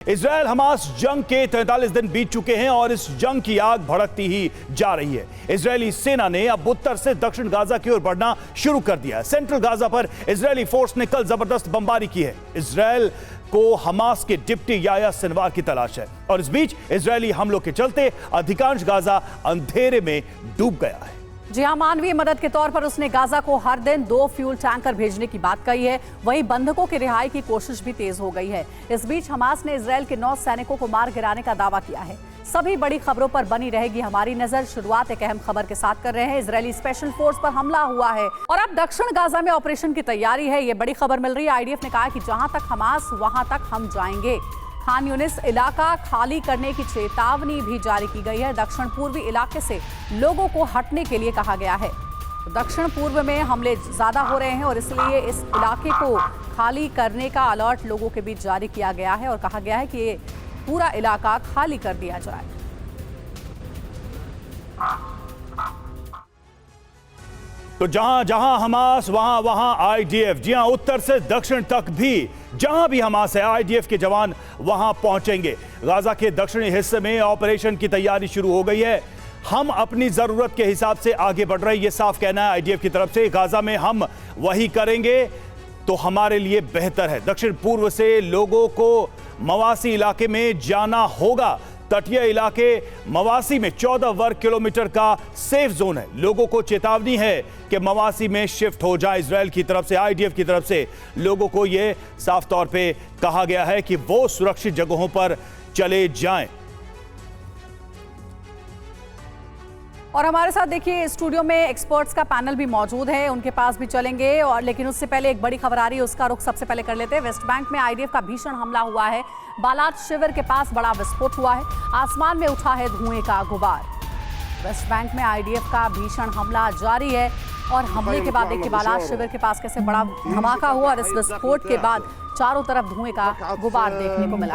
Israel Hamas जंग के 43 दिन बीत चुके हैं और इस जंग की आग भड़कती ही जा रही है। इजरायली सेना ने अब उत्तर से दक्षिण गाजा की ओर बढ़ना शुरू कर दिया है। सेंट्रल गाजा पर इजरायली फोर्स ने कल जबरदस्त बमबारी की है। इजरायल को हमास के डिप्टी याह्या सिनवार की तलाश है और इस बीच इजरायली हमलों के चलते अधिकांश गाजा अंधेरे में डूब गया है। जी हां, मानवीय मदद के तौर पर उसने गाजा को हर दिन 2 फ्यूल टैंकर भेजने की बात कही है। वहीं बंधकों की रिहाई की कोशिश भी तेज हो गई है। इस बीच हमास ने इजरायल के 9 सैनिकों को मार गिराने का दावा किया है। सभी बड़ी खबरों पर बनी रहेगी हमारी नजर। शुरुआत एक अहम खबर के साथ कर रहे हैं। इजरायली स्पेशल फोर्स पर हमला हुआ है और अब दक्षिण गाजा में ऑपरेशन की तैयारी है। ये बड़ी खबर मिल रही है। आईडीएफ ने कहा कि जहां तक हमास वहां तक हम जाएंगे। खान यूनिस इलाका खाली करने की चेतावनी भी जारी की गई है। दक्षिण पूर्वी इलाके से लोगों को हटने के लिए कहा गया है। दक्षिण पूर्व में हमले ज्यादा हो रहे हैं और इसलिए इस इलाके को खाली करने का अलर्ट लोगों के बीच जारी किया गया है और कहा गया है कि ये पूरा इलाका खाली कर दिया जाए। तो जहां जहां हमास वहां वहां आईडीएफ। जी हां, उत्तर से दक्षिण तक भी जहां भी हमास है आईडीएफ के जवान वहां पहुंचेंगे। गाजा के दक्षिणी हिस्से में ऑपरेशन की तैयारी शुरू हो गई है। हम अपनी जरूरत के हिसाब से आगे बढ़ रहे हैं, यह साफ कहना है आईडीएफ की तरफ से। गाजा में हम वही करेंगे तो हमारे लिए बेहतर है। दक्षिण पूर्व से लोगों को मवासी इलाके में जाना होगा। तटीय इलाके मवासी में 14 वर्ग किलोमीटर का सेफ जोन है। लोगों को चेतावनी है कि मवासी में शिफ्ट हो जाए। इजरायल की तरफ से, आईडीएफ की तरफ से लोगों को यह साफ तौर पे कहा गया है कि वो सुरक्षित जगहों पर चले जाएं। और हमारे साथ देखिए स्टूडियो में एक्सपर्ट्स का पैनल भी मौजूद है, उनके पास भी चलेंगे। और लेकिन उससे पहले एक बड़ी खबर आ रही है, उसका रुख सबसे पहले कर लेते हैं। वेस्ट बैंक में आईडीएफ का भीषण हमला हुआ है। बालाट शिविर के पास बड़ा विस्फोट हुआ है। आसमान में उठा है धुएं का गुबार। वेस्ट बैंक में आईडीएफ का भीषण हमला जारी है और हमले के बाद देखिए बालाट शिविर के पास कैसे बड़ा धमाका हुआ और इस विस्फोट के बाद चारों तरफ धुएं का गुबार देखने को मिला।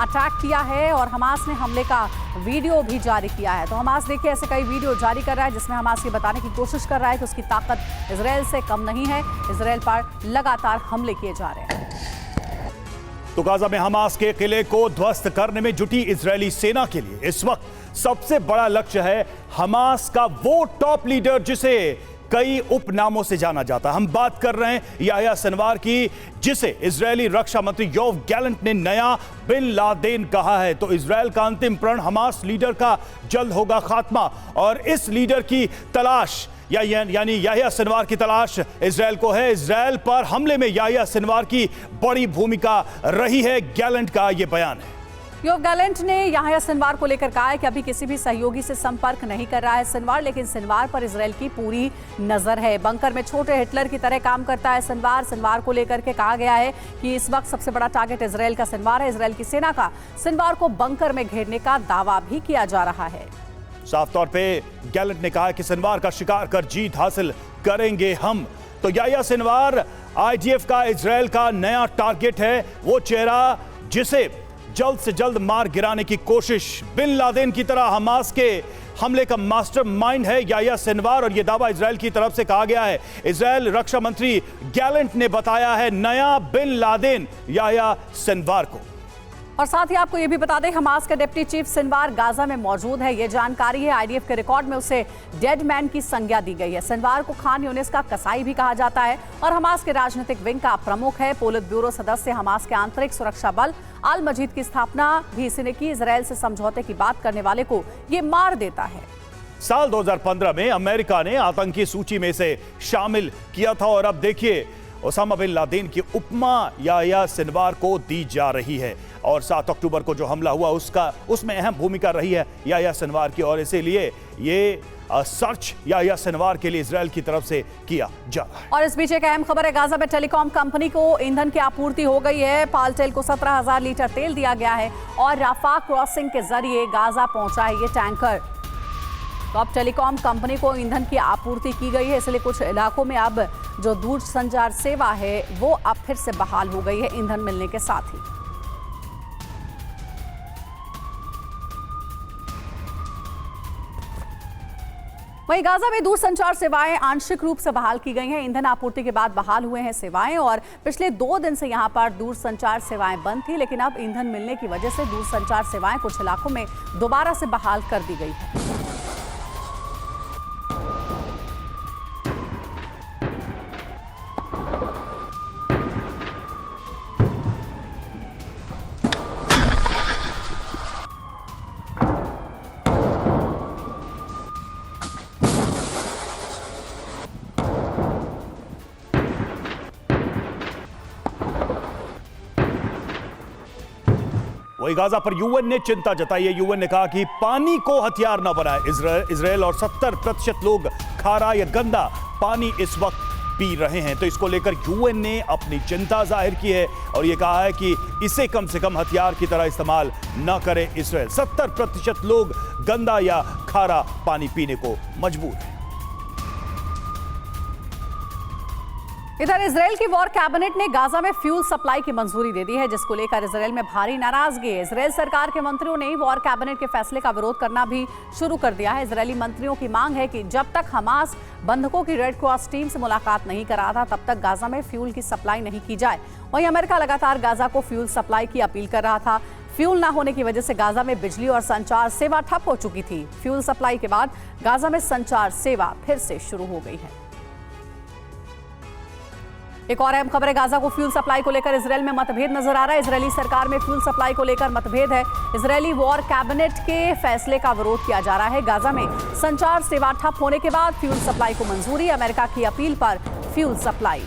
अटैक किया है और हमास ने हमले का वीडियो भी जारी किया है। तो हमास देखिए ऐसे कई वीडियो जारी कर रहा है जिसमें हमास ये बताने की कोशिश कर रहा है कि उसकी ताकत इजरायल से कम नहीं है। इजरायल पर लगातार हमले किए जा रहे हैं। तो गाजा में हमास के किले को ध्वस्त करने में जुटी इजरायली सेना के लिए इस वक्त सबसे बड़ा लक्ष्य है हमास का वो टॉप लीडर जिसे कई उपनामों से जाना जाता है। हम बात कर रहे हैं याह्या सिनवार की, जिसे इजरायली रक्षा मंत्री योव गैलेंट ने नया बिन लादेन कहा है। तो इजरायल का अंतिम प्रण हमास लीडर का जल्द होगा खात्मा और इस लीडर की तलाश यानी याह्या सिनवार की तलाश इजरायल को है। इजरायल पर हमले में याह्या सिनवार की बड़ी भूमिका रही है, गैलेंट का यह बयान है। योव गैलेंट ने याह्या सिनवार को लेकर कहा है कि अभी किसी भी सहयोगी से संपर्क नहीं कर रहा है सिनवार, लेकिन सिनवार पर इजरायल की पूरी नजर है। बंकर में छोटे हिटलर की तरह काम करता है सिनवार। सिनवार को लेकर के कहा गया है कि इस वक्त सबसे बड़ा टारगेट इजरायल का सिनवार है। इजरायल की सेना का सिनवार को बंकर में घेरने का दावा भी किया जा रहा है। साफ तौर पे गैलेंट ने कहा कि सिनवार का शिकार कर जीत हासिल करेंगे हम। तो याह्या सिनवार आईडीएफ का इजरायल का नया टारगेट है, वो चेहरा जिसे जल्द से जल्द मार गिराने की कोशिश। बिन लादेन की तरह हमास के हमले का मास्टरमाइंड है याह्या सिनवार और यह दावा इजरायल की तरफ से कहा गया है। इजरायल रक्षा मंत्री गैलेंट ने बताया है नया बिन लादेन याह्या सिनवार को। और साथ ही आपको यह भी बता दें, हमास का डिप्टी चीफ सिनवार गाजा में मौजूद है। यह जानकारी है। आईडीएफ के रिकॉर्ड में उसे डेड मैन की संज्ञा दी गई है। सिनवार को खान यूनिस का कसाई भी कहा जाता है और हमास के राजनीतिक विंग का प्रमुख है। पोलित ब्यूरो सदस्य, हमास के आंतरिक सुरक्षा बल अल मजीद की स्थापना भी इसने की। इजरायल से समझौते की बात करने वाले को यह मार देता है। साल 2015 में अमेरिका ने आतंकी सूची में से शामिल किया था और अब देखिए ओसामा बिन लादेन की उपमा याह्या सिनवार को दी जा रही है। और 7 अक्टूबर को जो हमला हुआ उसमें अहम भूमिका रही है याह्या सिनवार की और इसीलिए ये सर्च याह्या सिनवार के लिए इजरायल की तरफ से किया जा रहा है। और इस बीच एक अहम खबर है, गाजा में टेलीकॉम कंपनी को ईंधन की आपूर्ति हो गई है। पालटेल को 17,000 लीटर तेल दिया गया है और राफा क्रॉसिंग के जरिए गाजा पहुंचा है ये टैंकर। तो अब टेलीकॉम कंपनी को ईंधन की आपूर्ति की गई है, इसलिए कुछ इलाकों में अब जो दूरसंचार सेवा है वो अब फिर से बहाल हो गई है ईंधन मिलने के साथ ही। वहीं गाजा में दूरसंचार सेवाएं आंशिक रूप से बहाल की गई हैं। ईंधन आपूर्ति के बाद बहाल हुए हैं सेवाएं और पिछले 2 दिन से यहां पर दूरसंचार सेवाएं बंद थी, लेकिन अब ईंधन मिलने की वजह से दूरसंचार सेवाएं कुछ इलाकों में दोबारा से बहाल कर दी गई है। वही गाजा पर यूएन ने चिंता जताई है। यूएन ने कहा कि पानी को हथियार न बनाए इसराइल और 70% लोग खारा या गंदा पानी इस वक्त पी रहे हैं। तो इसको लेकर यूएन ने अपनी चिंता जाहिर की है और यह कहा है कि इसे कम से कम हथियार की तरह इस्तेमाल न करे इसराइल। 70% लोग गंदा या खारा पानी पीने को मजबूर हैं। इधर इजराइल की वॉर कैबिनेट ने गाजा में फ्यूल सप्लाई की मंजूरी दे दी है, जिसको लेकर इजराइल में भारी नाराजगी है। इजराइल सरकार के मंत्रियों ने वॉर कैबिनेट के फैसले का विरोध करना भी शुरू कर दिया है। इजरायली मंत्रियों की मांग है कि जब तक हमास बंधकों की रेड क्रॉस टीम से मुलाकात नहीं कराता तब तक गाजा में फ्यूल की सप्लाई नहीं की जाए। वहीं अमेरिका लगातार गाजा को फ्यूल सप्लाई की अपील कर रहा था। फ्यूल न होने की वजह से गाजा में बिजली और संचार सेवा ठप हो चुकी थी। फ्यूल सप्लाई के बाद गाजा में संचार सेवा फिर से शुरू हो गई है। एक और अहम खबर है, गाजा को फ्यूल सप्लाई को लेकर इजराइल में मतभेद नजर आ रहा है। इजरायली सरकार में फ्यूल सप्लाई को लेकर मतभेद है। इजरायली वॉर कैबिनेट के फैसले का विरोध किया जा रहा है। गाजा में संचार सेवा ठप होने के बाद फ्यूल सप्लाई को मंजूरी, अमेरिका की अपील पर फ्यूल सप्लाई।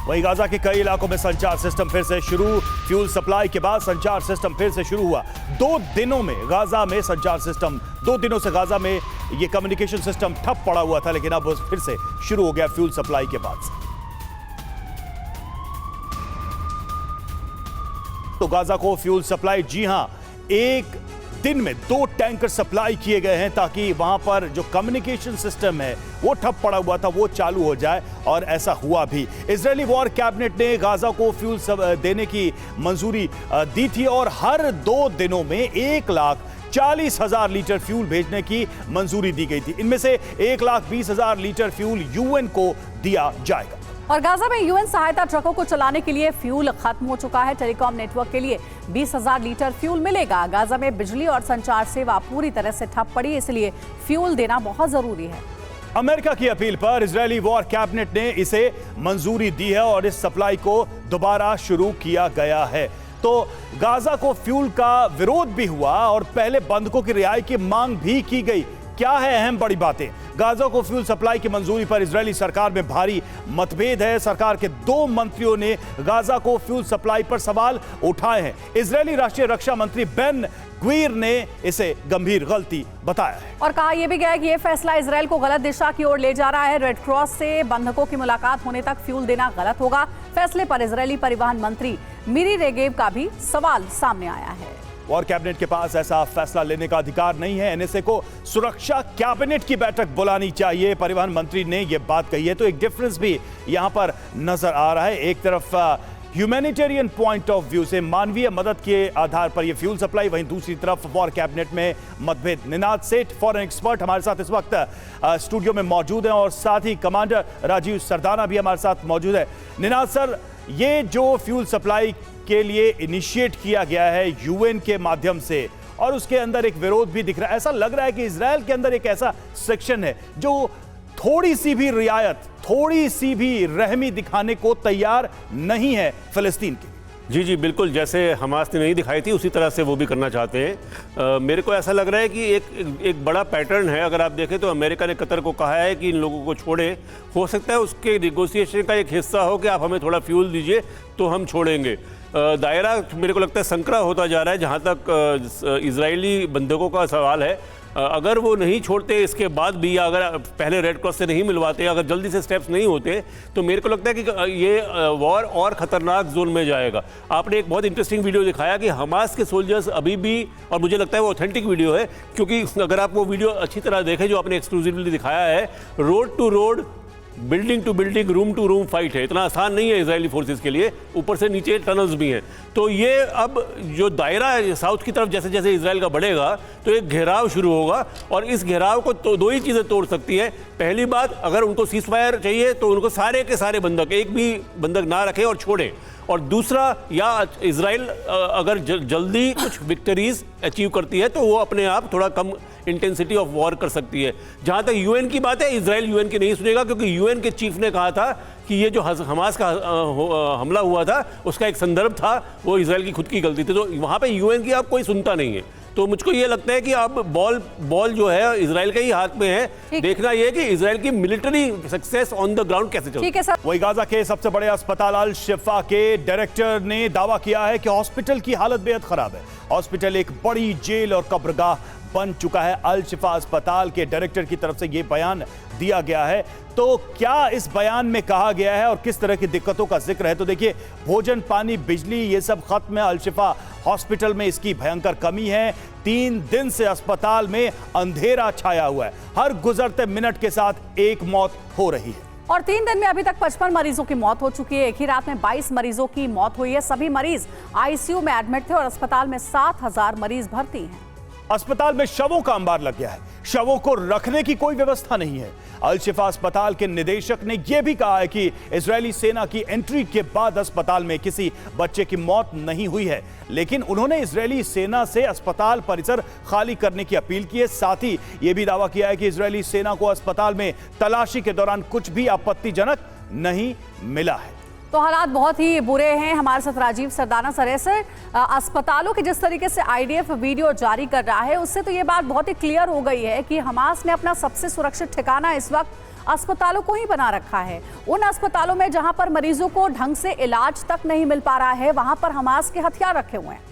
वहीं गाजा के कई इलाकों में संचार सिस्टम फिर से शुरू। फ्यूल सप्लाई के बाद संचार सिस्टम फिर से शुरू हुआ। 2 दिनों में गाजा में संचार सिस्टम 2 दिनों से गाजा में ये कम्युनिकेशन सिस्टम ठप पड़ा हुआ था, लेकिन अब वो फिर से शुरू हो गया फ्यूल सप्लाई के बाद से। तो गाजा को फ्यूल सप्लाई, जी हां, एक दिन में 2 टैंकर सप्लाई किए गए हैं ताकि वहां पर जो कम्युनिकेशन सिस्टम है वो ठप पड़ा हुआ था वो चालू हो जाए, और ऐसा हुआ भी। इजरायली वॉर कैबिनेट ने गाजा को फ्यूल देने की मंजूरी दी थी और हर 2 दिनों में 1,40,000 लीटर फ्यूल भेजने की मंजूरी दी गई थी। इनमें से 1,20,000 लीटर फ्यूल यूएन को दिया जाएगा। और गाजा में यूएन सहायता ट्रकों को चलाने के लिए फ्यूल खत्म हो चुका है। टेलीकॉम नेटवर्क के लिए 20,000 लीटर फ्यूल मिलेगा। गाजा में बिजली और संचार सेवा पूरी तरह से ठप पड़ी, इसलिए फ्यूल देना बहुत जरूरी है। अमेरिका की अपील पर इजरायली वॉर कैबिनेट ने इसे मंजूरी दी है और इस सप्लाई को दोबारा शुरू किया गया है। तो गाजा को फ्यूल का विरोध भी हुआ और पहले बंधकों की रिहाई की मांग भी की गई। क्या है अहम बड़ी बातें? गाजा को फ्यूल सप्लाई की मंजूरी पर इजरायली सरकार में भारी मतभेद है। सरकार के 2 मंत्रियों ने गाजा को फ्यूल सप्लाई पर सवाल उठाए हैं। इजरायली राष्ट्रीय रक्षा मंत्री बेन ग्वीर ने इसे गंभीर गलती बताया है और कहा यह भी गया कि यह फैसला इजरायल को गलत दिशा की ओर ले जा रहा है। रेड क्रॉस से बंधकों की मुलाकात होने तक फ्यूल देना गलत होगा। फैसले पर इजरायली परिवहन मंत्री मिरी रेगेव का भी सवाल सामने आया है। वॉर कैबिनेट के पास ऐसा फैसला लेने का अधिकार नहीं है। एनएसए को सुरक्षा कैबिनेट की बैठक बुलानी चाहिए, परिवहन मंत्री ने यह बात कही है। तो एक डिफरेंस भी यहां पर नजर आ रहा है। एक तरफ ह्यूमैनिटेरियन पॉइंट ऑफ व्यू से मानवीय मदद के आधार पर यह फ्यूल सप्लाई, वहीं दूसरी तरफ वॉर कैबिनेट में मतभेद। निनाद सेठ, फॉरेन एक्सपर्ट, हमारे साथ इस वक्त स्टूडियो में मौजूद हैं और साथ ही कमांडर राजीव सरदाना भी हमारे साथ मौजूद है। निनाद सर, ये जो फ्यूल सप्लाई के लिए इनिशिएट किया गया है यूएन के माध्यम से और उसके अंदर एक विरोध भी दिख रहा है, ऐसा लग रहा है कि इजरायल के अंदर एक ऐसा सेक्शन है जो थोड़ी सी भी रियायत, थोड़ी सी भी रहमी दिखाने को तैयार नहीं है फिलिस्तीन की। जी बिल्कुल, जैसे हमास ने नहीं दिखाई थी उसी तरह से वो भी करना चाहते हैं। मेरे को ऐसा लग रहा है कि एक बड़ा पैटर्न है। अगर आप देखें तो अमेरिका ने कतर को कहा है कि इन लोगों को छोड़े। हो सकता है उसके निगोशिएशन का एक हिस्सा हो कि आप हमें थोड़ा फ्यूल दीजिए तो हम छोड़ेंगे। दायरा मेरे को लगता है संकरा होता जा रहा है। जहाँ तक इजरायली बंधकों का सवाल है, अगर वो नहीं छोड़ते इसके बाद भी, या अगर पहले रेड क्रॉस से नहीं मिलवाते, अगर जल्दी से स्टेप्स नहीं होते, तो मेरे को लगता है कि ये वॉर और ख़तरनाक जोन में जाएगा। आपने एक बहुत इंटरेस्टिंग वीडियो दिखाया कि हमास के सोल्जर्स अभी भी, और मुझे लगता है वो ऑथेंटिक वीडियो है, क्योंकि अगर आप वो वीडियो अच्छी तरह देखें जो आपने एक्सक्लूसिवली दिखाया है, road to road, building to building, room to room fight है। इतना आसान नहीं है इजरायली फोर्सेस के लिए, ऊपर से नीचे टनल्स भी हैं। तो ये अब जो दायरा है साउथ की तरफ जैसे जैसे इजराइल का बढ़ेगा, तो एक घेराव शुरू होगा, और इस घेराव को तो दो ही चीज़ें तोड़ सकती है। पहली बात, अगर उनको सीज फायर चाहिए तो उनको सारे के सारे बंधक, एक भी बंधक ना रखें और छोड़ें। और दूसरा, या इजराइल अगर जल्दी कुछ विक्टरीज अचीव करती है तो वो अपने आप थोड़ा कम इंटेंसिटी ऑफ वॉर कर सकती है। जहाँ तक यूएन की बात है, इजराइल यूएन की नहीं सुनेगा, क्योंकि यूएन के चीफ ने कहा था कि ये जो हमास का हमला हुआ था उसका एक संदर्भ था, वो इजराइल की खुद की गलती थी। तो वहाँ पे यूएन की अब कोई सुनता नहीं है। तो मुझको ये लगता है कि अब बॉल जो है इजराइल के ही हाथ में है। देखना ये है कि इजराइल की military success on the ground कैसे चलती है। ठीक है सर। वही गाजा के सबसे बड़े अस्पताल अल शिफा के डायरेक्टर ने दावा किया है कि हॉस्पिटल की हालत बेहद खराब है। हॉस्पिटल एक बड़ी जेल और कब्रगाह बन चुका है। अल शिफा अस्पताल के डायरेक्टर की तरफ से यह बयान दिया गया है। तो क्या इस बयान में कहा गया है और किस तरह की दिक्कतों का जिक्र है? तो देखिए, भोजन, पानी, बिजली, ये सब खत्म है। अल शिफा हॉस्पिटल में इसकी भयंकर कमी है। 3 दिन से अस्पताल में अंधेरा छाया हुआ है। हर गुजरते मिनट के साथ एक मौत हो रही है। और 3 दिन में अभी तक 55 मरीजों की मौत हो चुकी है। एक ही रात में 22 मरीजों की मौत हुई है। सभी मरीज आईसीयू में एडमिट थे और अस्पताल में 7000 मरीज भर्ती हैं। अस्पताल में शवों का अंबार लग गया है। शवों को रखने की कोई व्यवस्था नहीं है। अल शिफा अस्पताल के निदेशक ने यह भी कहा है कि इजरायली सेना की एंट्री के बाद अस्पताल में किसी बच्चे की मौत नहीं हुई है, लेकिन उन्होंने इजरायली सेना से अस्पताल परिसर खाली करने की अपील की है। साथ ही यह भी दावा किया है कि इजरायली सेना को अस्पताल में तलाशी के दौरान कुछ भी आपत्तिजनक नहीं मिला है। तो हालात बहुत ही बुरे हैं। हमारे साथ राजीव सरदाना सर है। सर, अस्पतालों के जिस तरीके से आईडीएफ वीडियो जारी कर रहा है, उससे तो ये बात बहुत ही क्लियर हो गई है कि हमास ने अपना सबसे सुरक्षित ठिकाना इस वक्त अस्पतालों को ही बना रखा है। उन अस्पतालों में जहां पर मरीजों को ढंग से इलाज तक नहीं मिल पा रहा है, वहां पर हमास के हथियार रखे हुए हैं।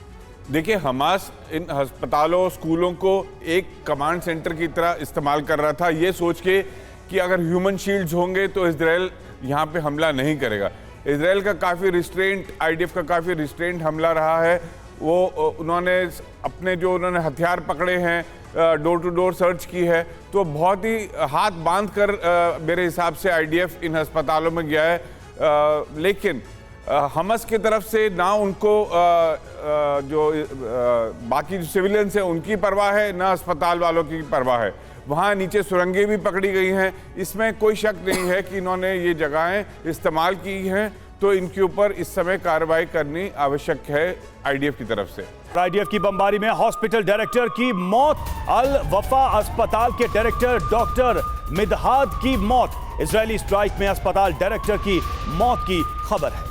देखिए, हमास इन अस्पतालों, स्कूलों को एक कमांड सेंटर की तरह इस्तेमाल कर रहा था, ये सोच के कि अगर ह्यूमन शील्ड्स होंगे तो इजराइल यहाँ पे हमला नहीं करेगा। इजराइल का काफ़ी रिस्ट्रेंट, आईडीएफ का काफ़ी रिस्ट्रेंट हमला रहा है। वो उन्होंने अपने जो उन्होंने हथियार पकड़े हैं, डोर टू डोर सर्च की है, तो बहुत ही हाथ बांध कर मेरे हिसाब से आईडीएफ इन अस्पतालों में गया है। लेकिन हमास की तरफ से ना उनको जो बाकी जो सिविलियंस हैं उनकी परवाह है, ना अस्पताल वालों की परवाह है। वहाँ नीचे सुरंगें भी पकड़ी गई हैं। इसमें कोई शक नहीं है कि इन्होंने ये जगहें इस्तेमाल की हैं, तो इनके ऊपर इस समय कार्रवाई करनी आवश्यक है आईडीएफ की तरफ से। आईडीएफ की बमबारी में हॉस्पिटल डायरेक्टर की मौत। अल वफा अस्पताल के डायरेक्टर डॉक्टर मिदहाद की मौत। इजरायली स्ट्राइक में अस्पताल डायरेक्टर की मौत की खबर है।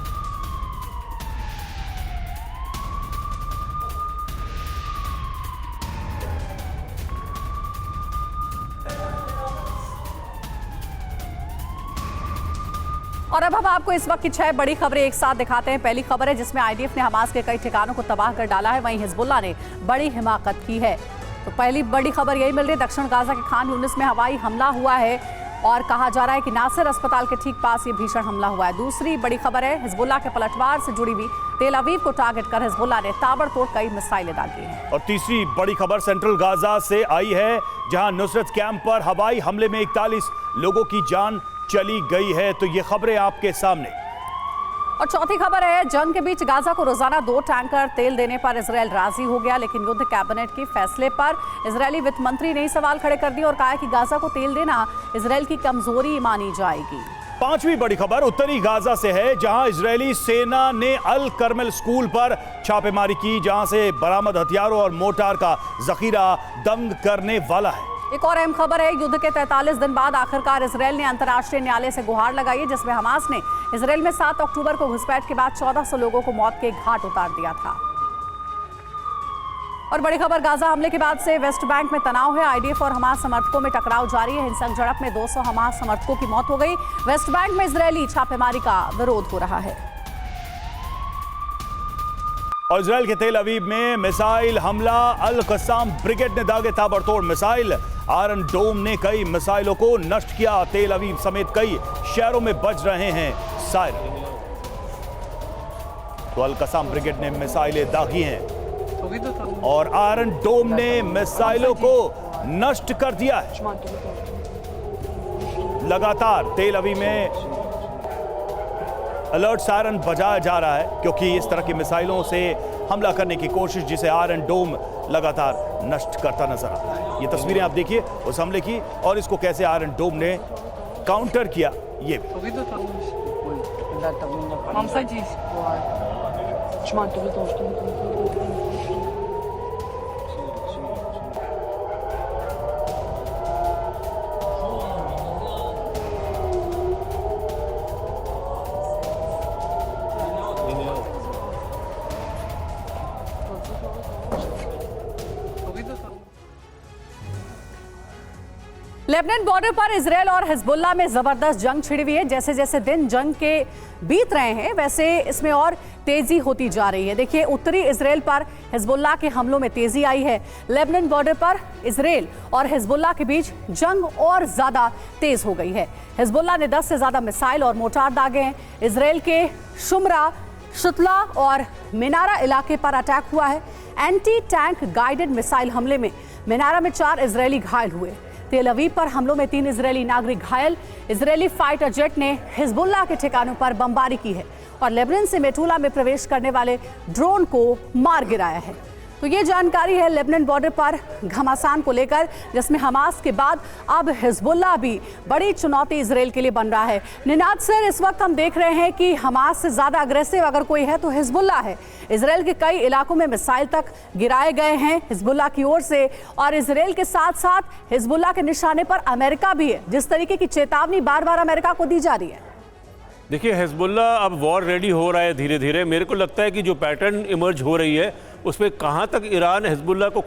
और अब हम आपको इस वक्त की 6 बड़ी खबरें एक साथ दिखाते हैं। पहली खबर है जिसमें आईडीएफ ने हमास के कई ठिकानों को तबाह कर डाला है, वहीं हिजबुल्लाह ने बड़ी हिमाकत की है। तो पहली बड़ी खबर यही मिल रही है, दक्षिण गाजा के खान यूनिस में हवाई हमला हुआ है और कहा जा रहा है कि नासिर अस्पताल के ठीक पास ये भीषण हमला हुआ है। दूसरी बड़ी खबर है, हिजबुल्लाह के पलटवार से जुड़ी हुई तेल अवीव को टारगेट कर हिजबुल्लाह ने ताबड़तोड़ कई मिसाइलें दागी हैं। और तीसरी बड़ी खबर सेंट्रल गाजा से आई है, जहां नुसरत कैंप पर हवाई हमले में 41 लोगों की जान चली गई है। तो ये खबरें आपके सामने। और चौथी खबर है, जंग के बीच गाजा को रोजाना 2 टैंकर तेल देने पर इजराइल राजी हो गया, लेकिन युद्ध कैबिनेट के फैसले पर इजरायली वित्त मंत्री ने सवाल खड़े कर दिए और कहा कि गाजा को तेल देना इजराइल की कमजोरी मानी जाएगी। पांचवी बड़ी खबर उत्तरी गाजा से है, जहां इजरायली सेना ने अल करमेल स्कूल पर छापेमारी की, जहां से बरामद हथियारों और मोर्टार का जखीरा दंग करने वाला है। एक और अहम खबर है, युद्ध के 43 दिन बाद आखिरकार इजराइल ने अंतर्राष्ट्रीय न्यायालय से गुहार लगाई है, जिसमें हमास ने इजराइल में 7 अक्टूबर को घुसपैठ के बाद 1400 लोगों को मौत के घाट उतार दिया था। और बड़ी खबर, गाजा हमले के बाद से वेस्ट बैंक में तनाव है। आईडीएफ और हमास समर्थकों में टकराव जारी है। हिंसक झड़प में 200 हमास समर्थकों की मौत हो गई। वेस्ट बैंक में इजरायली छापेमारी का विरोध हो रहा है। और इजराइल के तेल अवीव में मिसाइल हमला, अल कसाम ब्रिगेड ने दागे ताबड़तोड़ मिसाइल। आयरन डोम ने कई मिसाइलों को नष्ट किया। तेल अवीव समेत कई शहरों में बज रहे हैं सायरन। तो अल कसाम ब्रिगेड ने मिसाइलें दागी हैं और आयरन डोम ने मिसाइलों को नष्ट कर दिया है। लगातार तेल अवीव में अलर्ट सायरन बजाया जा रहा है क्योंकि इस तरह की मिसाइलों से हमला करने की कोशिश जिसे आयरन डोम लगातार नष्ट करता नजर आता है। ये तस्वीरें आप देखिए उस हमले की और इसको कैसे आयरन डोम ने काउंटर किया ये भी। लेबनान बॉर्डर पर इजरायल और हिजबुल्लाह में जबरदस्त जंग छिड़ी हुई है। जैसे जैसे दिन जंग के बीत रहे हैं वैसे इसमें और तेजी होती जा रही है। देखिए उत्तरी इजरायल पर हिजबुल्लाह के हमलों में तेजी आई है। लेबनान बॉर्डर पर इजरायल और हिजबुल्लाह के बीच जंग और ज्यादा तेज हो गई है। हिजबुल्लाह ने 10 से ज्यादा मिसाइल और मोर्टार दागे हैं। इजरायल के शुमरा, शुतला और मिनारा इलाके पर अटैक हुआ है। एंटी टैंक गाइडेड मिसाइल हमले में मिनारा में 4 इजरायली घायल हुए। तेल अवीव पर हमलों में 3 इजरायली नागरिक घायल। इजरायली फाइटर जेट ने हिजबुल्लाह के ठिकानों पर बमबारी की है और लेबनान से मेटुला में प्रवेश करने वाले ड्रोन को मार गिराया है। तो ये जानकारी है लेबनान बॉर्डर पर घमासान को लेकर, जिसमें हमास के बाद अब हिजबुल्लाह भी बड़ी चुनौती इजरायल के लिए बन रहा है। निनाद सर, इस वक्त हम देख रहे हैं कि हमास से ज्यादा अग्रेसिव अगर कोई है तो हिजबुल्लाह है। इजरायल के कई इलाकों में मिसाइल तक गिराए गए हैं हिजबुल्लाह की ओर से और इजरायल के साथ साथ हिजबुल्लाह के निशाने पर अमेरिका भी है। जिस तरीके की चेतावनी बार बार अमेरिका को दी जा रही है। देखिए हिजबुल्लाह अब वॉर रेडी हो रहा है धीरे धीरे। मेरे को लगता है कि जो पैटर्न इमर्ज हो रही है उसमें कहाँ तक ईरान हिजबुल्लाह को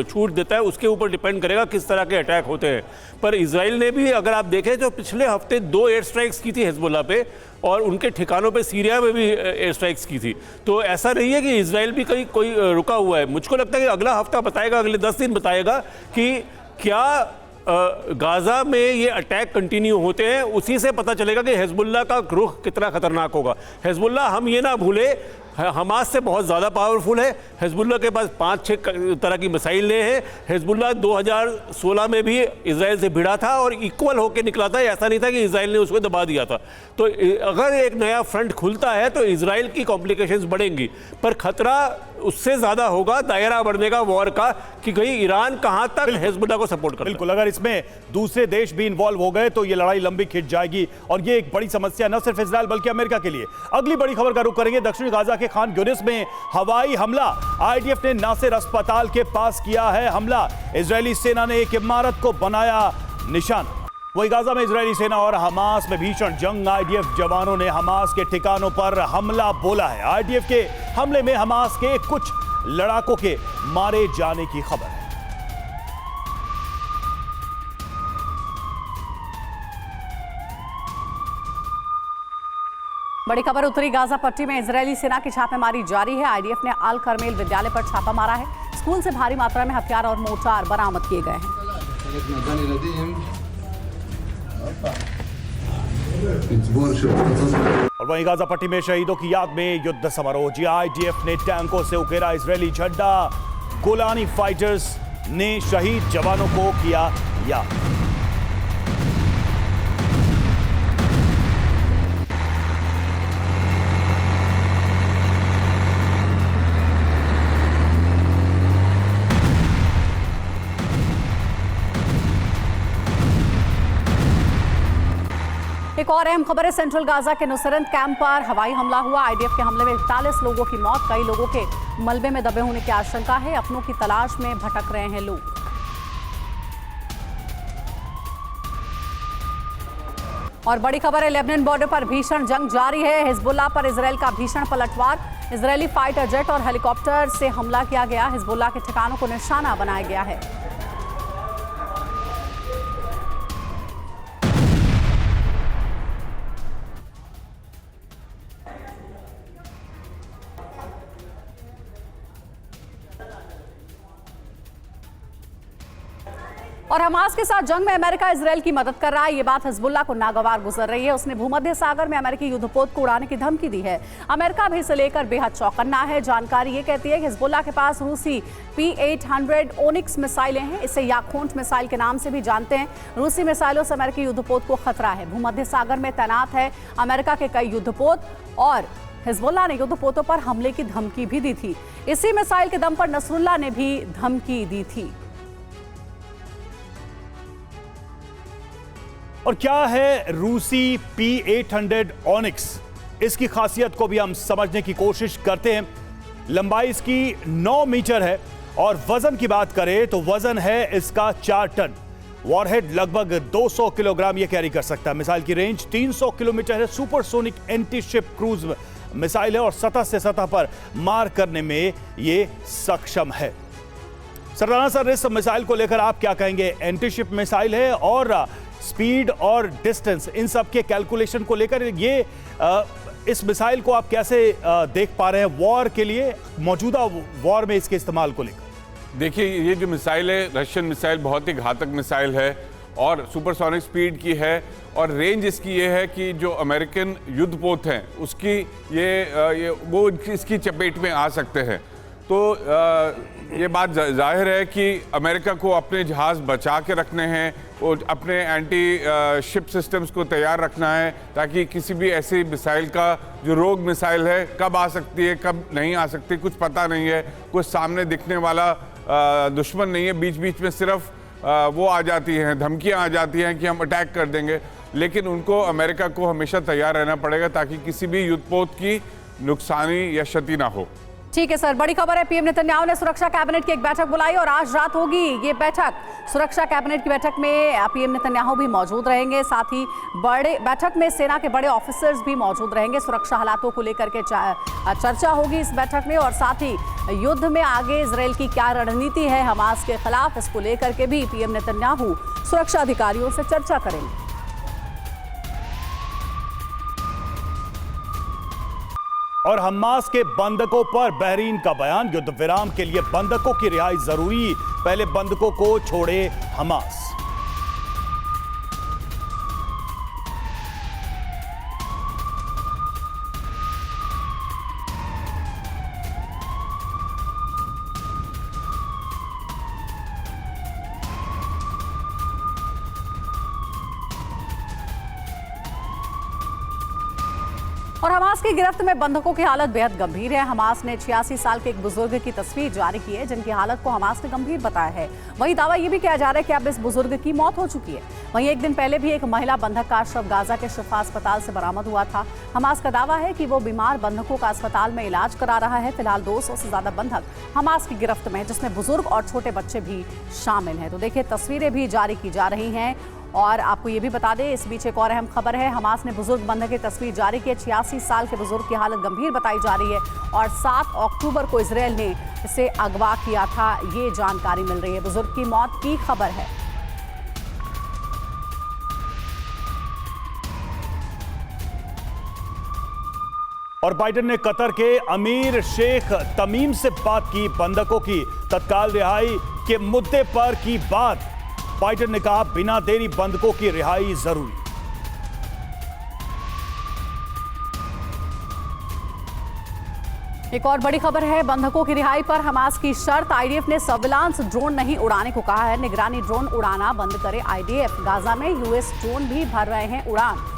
छूट देता है उसके ऊपर डिपेंड करेगा किस तरह के अटैक होते हैं। पर इजराइल ने भी अगर आप देखें तो पिछले हफ्ते 2 एयर स्ट्राइक्स की थी हिजबुल्लाह पे और उनके ठिकानों पे सीरिया में भी एयर स्ट्राइक्स की थी। तो ऐसा नहीं है कि इजराइल भी कहीं कोई रुका हुआ है। मुझको लगता है कि अगला हफ्ता बताएगा, अगले 10 दिन बताएगा कि क्या गाजा में ये अटैक कंटिन्यू होते हैं। उसी से पता चलेगा कि हिजबुल्लाह का रुख कितना खतरनाक होगा। हिजबुल्लाह, हम ये ना भूले, हमास से बहुत ज़्यादा पावरफुल है। हिजबुल्लाह के पास 5-6 तरह की मिसाइलें हैं। हिजबुल्लाह 2016 में भी इजराइल से भिड़ा था और इक्वल होकर निकला था। ऐसा नहीं था कि इजराइल ने उसको दबा दिया था। तो अगर एक नया फ्रंट खुलता है तो इजराइल की कॉम्प्लिकेशंस बढ़ेंगी, पर खतरा उससे ज़्यादा होगा दायरा बढ़ने का वॉर का कि कहीं ईरान कहाँ तक हिजबुल्लाह को सपोर्ट करे। बिल्कुल, अगर इसमें दूसरे देश भी इन्वॉल्व हो गए तो ये लड़ाई लंबी खिंच जाएगी और ये एक बड़ी समस्या न सिर्फ इजराइल बल्कि अमेरिका के लिए। अगली बड़ी खबर का रुख करेंगे। दक्षिणी गाजा के खान यूनिस में हवाई हमला। आईडीएफ ने नासिर अस्पताल के पास किया है हमला। इजरायली सेना ने एक इमारत को बनाया निशाना। वही गाजा में इजरायली सेना और हमास में भीषण जंग। आईडीएफ जवानों ने हमास के ठिकानों पर हमला बोला है। आईडीएफ के हमले में हमास के कुछ लड़ाकों के मारे जाने की खबर है। बड़ी खबर, उत्तरी गाजा पट्टी में इजरायली सेना की छापेमारी जारी है। आईडीएफ ने अल करमेल विद्यालय पर छापा मारा है। स्कूल से भारी मात्रा में हथियार और मोर्टार बरामद किए गए हैं। और वहीं गाजा पट्टी में शहीदों की याद में युद्ध समारोह। जी, आईडीएफ ने टैंकों से उकेरा इजरायली झंडा। गोलानी फाइटर्स ने शहीद जवानों को किया याद। एक और अहम खबर है, सेंट्रल गाजा के नुसरत कैंप पर हवाई हमला हुआ। आईडीएफ के हमले में 41 लोगों की मौत, कई लोगों के मलबे में दबे होने की आशंका है। अपनों की तलाश में भटक रहे हैं लोग। और बड़ी खबर है, लेबनान बॉर्डर पर भीषण जंग जारी है। हिजबुल्लाह पर इजरायल का भीषण पलटवार। इजरायली फाइटर जेट और हेलीकॉप्टर से हमला किया गया। हिजबुल्लाह के ठिकानों को निशाना बनाया गया है। और हमास के साथ जंग में अमेरिका इजरायल की मदद कर रहा है, ये बात हिजबुल्ला को नागवार गुजर रही है। उसने भूमध्य सागर में अमेरिकी युद्धपोत को उड़ाने की धमकी दी है। अमेरिका भी इसे लेकर बेहद चौकन्ना है। जानकारी ये कहती है कि हिजबुल्ला के पास रूसी P-800 ओनिक्स मिसाइलें हैं। इसे याकोंट मिसाइल के नाम से भी जानते हैं। रूसी मिसाइलों से अमेरिकी युद्धपोत को खतरा है। भूमध्य सागर में तैनात है अमेरिका के कई युद्धपोत और हिजबुल्ला ने युद्धपोतों पर हमले की धमकी भी दी थी। इसी मिसाइल के दम पर नसरुल्लाह ने भी धमकी दी थी। और क्या है रूसी P-800 ओनिक्स, इसकी खासियत को भी हम समझने की कोशिश करते हैं। लंबाई इसकी 9 मीटर है और वजन की बात करें तो वजन है इसका 4 टन। वॉरहेड लगभग 200 किलोग्राम ये कैरी कर सकता है। मिसाइल की रेंज 300 किलोमीटर है। Supersonic anti ship cruise missile है और सतह से सतह पर मार करने में ये सक्षम है। सरदाना सर, इस मिसाइल को लेकर आप क्या कहेंगे? एंटी शिप मिसाइल है और स्पीड और डिस्टेंस, इन सब के कैलकुलेशन को लेकर ये इस मिसाइल को आप कैसे देख पा रहे हैं वॉर के लिए, मौजूदा वॉर में इसके इस्तेमाल को लेकर? देखिए, ये जो मिसाइल है रशियन मिसाइल बहुत ही घातक मिसाइल है और सुपरसोनिक स्पीड की है और रेंज इसकी ये है कि जो अमेरिकन युद्धपोत हैं उसकी वो इसकी चपेट में आ सकते हैं। तो ये बात जाहिर है कि अमेरिका को अपने जहाज़ बचा के रखने हैं और अपने एंटी शिप सिस्टम्स को तैयार रखना है ताकि किसी भी ऐसी मिसाइल का जो रोग मिसाइल है कब आ सकती है कब नहीं आ सकती कुछ पता नहीं है। कुछ सामने दिखने वाला दुश्मन नहीं है, बीच बीच में सिर्फ वो आ जाती हैं, धमकियां आ जाती हैं कि हम अटैक कर देंगे। लेकिन उनको अमेरिका को हमेशा तैयार रहना पड़ेगा ताकि किसी भी युद्धपोत की नुकसानी या क्षति ना हो। ठीक है सर, बड़ी खबर है। पीएम नेतन्याहू ने सुरक्षा कैबिनेट की एक बैठक बुलाई और आज रात होगी ये बैठक। सुरक्षा कैबिनेट की बैठक में पीएम नेतन्याहू भी मौजूद रहेंगे। साथ ही बड़े बैठक में सेना के बड़े ऑफिसर्स भी मौजूद रहेंगे। सुरक्षा हालातों को लेकर के चर्चा होगी इस बैठक में और साथ ही युद्ध में आगे इजरायल की क्या रणनीति है हमास के खिलाफ, इसको लेकर के भी पीएम नेतन्याहू सुरक्षा अधिकारियों से चर्चा करेंगे। और हमास के बंधकों पर बहरीन का बयान, युद्ध विराम के लिए बंधकों की रिहाई जरूरी, पहले बंधकों को छोड़े हमास। और हमास की गिरफ्त में बंधकों की हालत बेहद गंभीर है। हमास ने 86 साल के एक बुजुर्ग की तस्वीर जारी की है जिनकी हालत को हमास ने गंभीर बताया है। वहीं दावा यह भी किया जा रहा है कि अब इस बुजुर्ग की मौत हो चुकी है। वहीं एक दिन पहले भी एक महिला बंधक का शव गाजा के शिफा अस्पताल से बरामद हुआ था। हमास का दावा है कि वो बीमार बंधकों का अस्पताल में इलाज करा रहा है। फिलहाल 200 से ज्यादा बंधक हमास की गिरफ्त में है जिसमें बुजुर्ग और छोटे बच्चे भी शामिल हैं। तो देखिए, तस्वीरें भी जारी की जा रही हैं। और आपको ये भी बता दें, इस बीच एक और अहम खबर है। हमास ने बुजुर्ग बंधक की तस्वीर जारी की है। 86 साल के बुजुर्ग की हालत गंभीर बताई जा रही है और 7 अक्टूबर को इजरायल ने इसे अगवा किया था, ये जानकारी मिल रही है। बुजुर्ग की मौत की खबर है। और बाइडेन ने कतर के अमीर शेख तमीम से बात की, बंधकों की तत्काल रिहाई के मुद्दे पर की बात। बाइडेन ने कहा बिना देरी बंधकों की रिहाई जरूरी। एक और बड़ी खबर है, बंधकों की रिहाई पर हमास की शर्त। आईडीएफ ने सर्विलांस ड्रोन नहीं उड़ाने को कहा है। निगरानी ड्रोन उड़ाना बंद करे आईडीएफ। गाजा में यूएस ड्रोन भी भर रहे हैं उड़ान।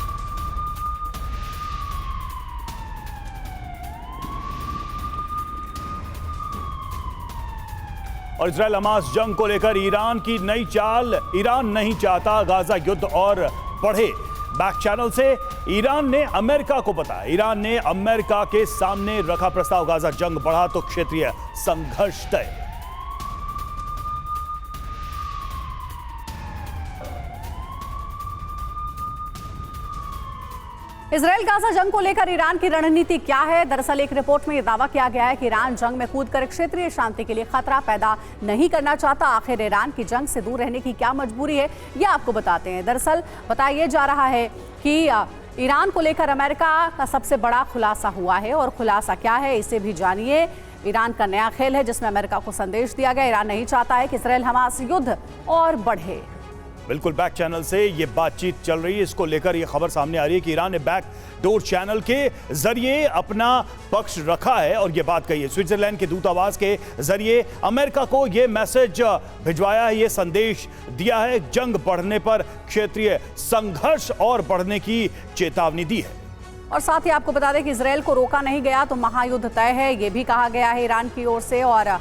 और इजरायल हमास जंग को लेकर ईरान की नई चाल। ईरान नहीं चाहता गाजा युद्ध और बढ़े। बैक चैनल से ईरान ने अमेरिका को बताया, ईरान ने अमेरिका के सामने रखा प्रस्ताव, गाजा जंग बढ़ा तो क्षेत्रीय संघर्ष तय। इजरायल गाजा जंग को लेकर ईरान की रणनीति क्या है? दरअसल एक रिपोर्ट में यह दावा किया गया है कि ईरान जंग में कूदकर क्षेत्रीय शांति के लिए खतरा पैदा नहीं करना चाहता। आखिर ईरान की जंग से दूर रहने की क्या मजबूरी है, यह आपको बताते हैं। दरअसल बताया जा रहा है कि ईरान को लेकर अमेरिका का सबसे बड़ा खुलासा हुआ है और खुलासा क्या है इसे भी जानिए। ईरान का नया खेल है जिसमें अमेरिका को संदेश दिया गया। ईरान नहीं चाहता है कि इजराइल हमास युद्ध और बढ़े। बिल्कुल, बैक चैनल से ये बातचीत चल रही है। इसको लेकर ये खबर सामने आ रही है कि ईरान ने बैक डोर चैनल के जरिए अपना पक्ष रखा है और ये बात कही है। स्विट्जरलैंड के दूतावास के जरिए अमेरिका को ये मैसेज भिजवाया है, ये संदेश दिया है, जंग बढ़ने पर क्षेत्रीय संघर्ष और बढ़ने की चेतावनी दी है। और साथ ही आपको बता दें कि इजराइल को रोका नहीं गया तो महायुद्ध तय है, ये भी कहा गया है ईरान की ओर से। और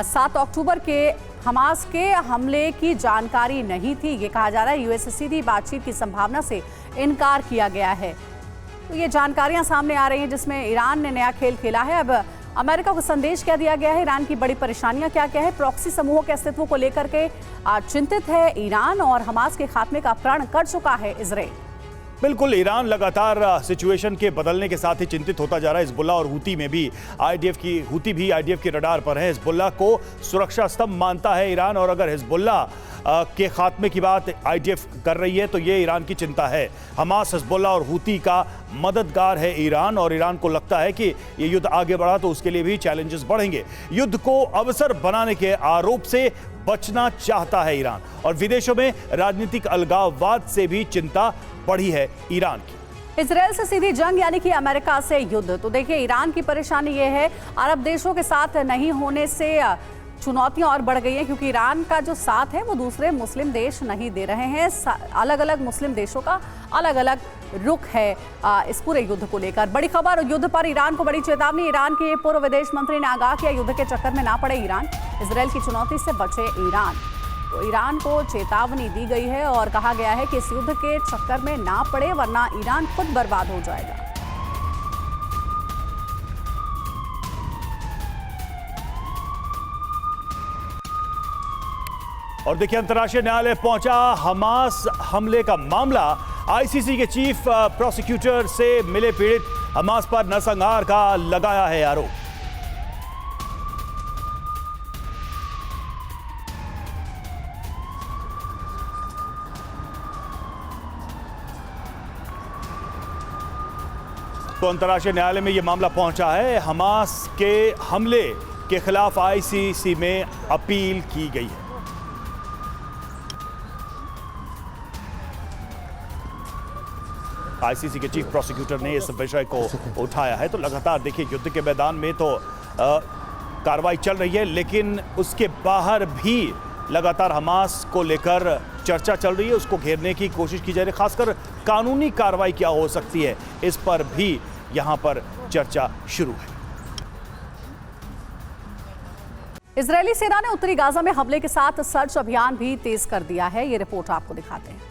7 अक्टूबर के हमास के हमले की जानकारी नहीं थी, ये कहा जा रहा है। यूएस से सीधी बातचीत की संभावना से इनकार किया गया है। तो ये जानकारियां सामने आ रही हैं जिसमें ईरान ने नया खेल खेला है। अब अमेरिका को संदेश क्या दिया गया है, ईरान की बड़ी परेशानियां क्या क्या है, प्रॉक्सी समूहों के अस्तित्व को लेकर के चिंतित है ईरान और हमास के खात्मे का प्रण कर चुका है इजराइल। बिल्कुल, ईरान लगातार सिचुएशन के बदलने के साथ ही चिंतित होता जा रहा है। हिजबुल्लाह और हूती में भी हूती भी आईडीएफ की रडार पर है। हिजबुल्लाह को सुरक्षा स्तंभ मानता है ईरान, और अगर हिजबुल्लाह के खात्मे की बात आईडीएफ कर रही है तो ये ईरान की चिंता है। हमास, हिजबुल्लाह और हूती का मददगार है ईरान, और ईरान को लगता है कि ये युद्ध आगे बढ़ा तो उसके लिए भी चैलेंजेस बढ़ेंगे। युद्ध को अवसर बनाने के आरोप से बचना चाहता है ईरान, और विदेशों में राजनीतिक अलगाववाद से भी चिंता बढ़ी है ईरान की। इजराइल से सीधी जंग यानी कि अमेरिका से युद्ध। तो देखिए, ईरान की परेशानी ये है, अरब देशों के साथ नहीं होने से चुनौतियां और बढ़ गई हैं, क्योंकि ईरान का जो साथ है वो दूसरे मुस्लिम देश नहीं दे रहे हैं। अलग अलग मुस्लिम देशों का अलग अलग रुख है इस पूरे युद्ध को लेकर। बड़ी खबर, युद्ध पर ईरान को बड़ी चेतावनी। ईरान के पूर्व विदेश मंत्री ने आगाह किया, युद्ध के चक्कर में ना पड़े ईरान, इजराइल की चुनौती से बचे ईरान। तो ईरान को चेतावनी दी गई है और कहा गया है कि इस युद्ध के चक्कर में ना पड़े, वरना ईरान खुद बर्बाद हो जाएगा। और देखिए, अंतर्राष्ट्रीय न्यायालय पहुंचा हमास हमले का मामला। आईसीसी के चीफ प्रोसिक्यूटर से मिले पीड़ित, हमास पर नरसंहार का लगाया है आरोप। तो अंतर्राष्ट्रीय न्यायालय में यह मामला पहुंचा है। हमास के हमले के खिलाफ आईसीसी में अपील की गई है। आईसीसी के चीफ प्रोसिक्यूटर ने इस विषय को उठाया है। तो लगातार देखिए, युद्ध के मैदान में तो कार्रवाई चल रही है, लेकिन उसके बाहर भी लगातार हमास को लेकर चर्चा चल रही है, उसको घेरने की कोशिश की जा रही है। खासकर कानूनी कार्रवाई क्या हो सकती है, इस पर भी यहां पर चर्चा शुरू है। इजरायली सेना ने उत्तरी गाजा में हमले के साथ सर्च अभियान भी तेज कर दिया है। ये रिपोर्ट आपको दिखाते हैं।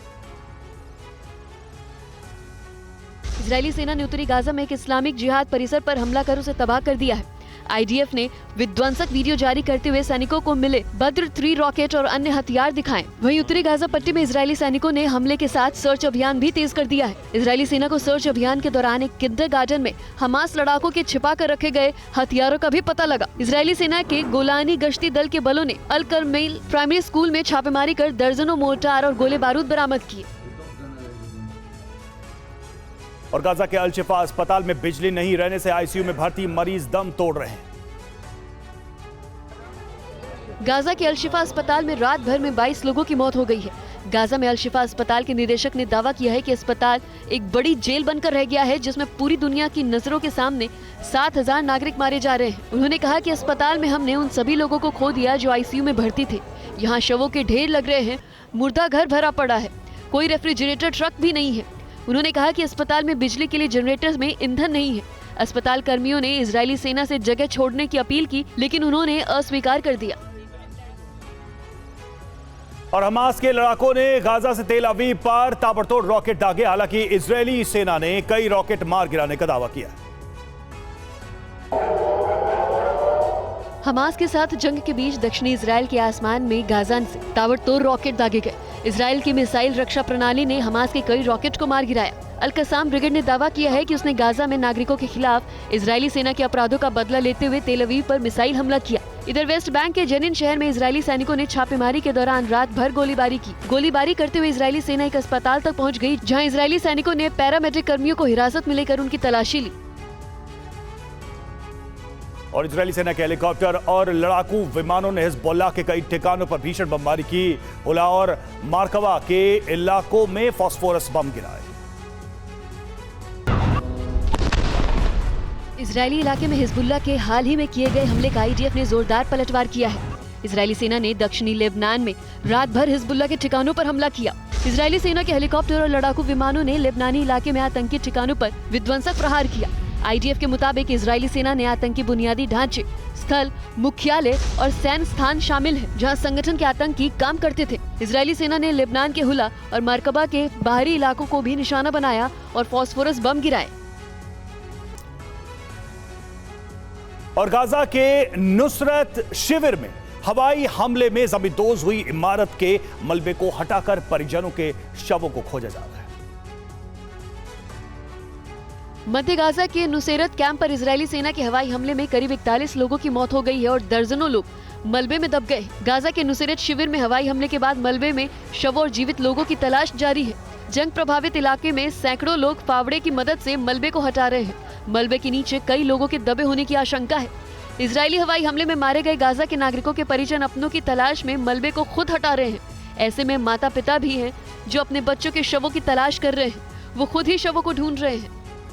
इजरायली सेना ने उत्तरी गाजा में एक इस्लामिक जिहाद परिसर पर हमला कर उसे तबाह कर दिया है। आईडीएफ ने विध्वंसक वीडियो जारी करते हुए सैनिकों को मिले बद्र 3 रॉकेट और अन्य हथियार दिखाए। वहीं उत्तरी गाजा पट्टी में इजरायली सैनिकों ने हमले के साथ सर्च अभियान भी तेज कर दिया है। इजरायली सेना को सर्च अभियान के दौरान एक किंडरगार्टन में हमास लड़ाकों के छिपा कर रखे गए हथियारों का भी पता लगा। इजरायली सेना के गोलानी गश्ती दल के बलों ने अल करमेल प्राइमरी स्कूल में छापेमारी कर दर्जनों मोर्टार और गोले बारूद बरामद किए। और गाजा के अल शिफा अस्पताल में बिजली नहीं रहने से आईसीयू में भर्ती मरीज दम तोड़ रहे हैं। गाजा के अल शिफा अस्पताल में रात भर में 22 लोगों की मौत हो गई है। गाजा में अल शिफा अस्पताल के निदेशक ने दावा किया है कि अस्पताल एक बड़ी जेल बनकर रह गया है, जिसमें पूरी दुनिया की नजरों के सामने 7,000 नागरिक मारे जा रहे हैं। उन्होंने कहा कि अस्पताल में हमने उन सभी लोगों को खो दिया जो आईसीयू में भर्ती थे। यहाँ शवों के ढेर लग रहे हैं, मुर्दा घर भरा पड़ा है, कोई रेफ्रिजरेटर ट्रक भी नहीं है। उन्होंने कहा कि अस्पताल में बिजली के लिए जनरेटर में ईंधन नहीं है। अस्पताल कर्मियों ने इजरायली सेना से जगह छोड़ने की अपील की, लेकिन उन्होंने अस्वीकार कर दिया। और हमास के लड़ाकों ने गाजा से तेल अवीव पर ताबड़तोड़ रॉकेट दागे। हालांकि इजरायली सेना ने कई रॉकेट मार गिराने का दावा किया। हमास के साथ जंग के बीच दक्षिणी इजराइल के आसमान में गाजा से ताबड़तोड़ रॉकेट दागे गए। इजराइल की मिसाइल रक्षा प्रणाली ने हमास के कई रॉकेट को मार गिराया। अल कसाम ब्रिगेड ने दावा किया है कि उसने गाजा में नागरिकों के खिलाफ इजरायली सेना के अपराधों का बदला लेते हुए तेल अवीव पर मिसाइल हमला किया। इधर वेस्ट बैंक के जेनिन शहर में इजरायली सैनिकों ने छापेमारी के दौरान रात भर गोलीबारी की। गोलीबारी करते हुए इजरायली सेना एक अस्पताल तक पहुंच गई, जहां इजरायली सैनिकों ने पैरामेडिक कर्मियों को हिरासत में लेकर उनकी तलाशी ली। और इजरायली सेना के हेलीकॉप्टर और लड़ाकू विमानों ने हिजबुल्लाह के कई ठिकानों पर भीषण बमबारी की। हुला और मार्कवा के इलाकों में फास्फोरस बम गिराए। इजरायली इलाके में हिजबुल्लाह के हाल ही में किए गए हमले का आईडीएफ ने जोरदार पलटवार किया है। इजरायली सेना ने दक्षिणी लेबनान में रात भर हिजबुल्लाह के ठिकानों पर हमला किया। इजरायली सेना के हेलीकॉप्टर और लड़ाकू विमानों ने लेबनानी इलाके में आतंकी ठिकानों पर विध्वंसक प्रहार किया। आईडीएफ के मुताबिक इजरायली सेना ने आतंकी बुनियादी ढांचे, स्थल, मुख्यालय और सैन्य स्थान शामिल हैं, जहां संगठन के आतंकी काम करते थे। इजरायली सेना ने लेबनान के हुला और मरकबा के बाहरी इलाकों को भी निशाना बनाया और फास्फोरस बम गिराए। और गाजा के नुसरत शिविर में हवाई हमले में जमींदोज हुई इमारत के मलबे को हटाकर परिजनों के शवों को खोजा जा रहा है। मध्य गाजा के नुसेरत कैंप पर इजरायली सेना के हवाई हमले में करीब 41 लोगों की मौत हो गई है और दर्जनों लोग मलबे में दब गए। गाजा के नुसेरत शिविर में हवाई हमले के बाद मलबे में शवों और जीवित लोगों की तलाश जारी है। जंग प्रभावित इलाके में सैकड़ों लोग फावड़े की मदद से मलबे को हटा रहे हैं। मलबे के नीचे कई लोगों के दबे होने की आशंका है। इजरायली हवाई हमले में मारे गए गाजा के नागरिकों के परिजन अपनों की तलाश में मलबे को खुद हटा रहे हैं। ऐसे में माता पिता भी हैं जो अपने बच्चों के शवों की तलाश कर रहे हैं। वो खुद ही शवों को ढूंढ रहे हैं।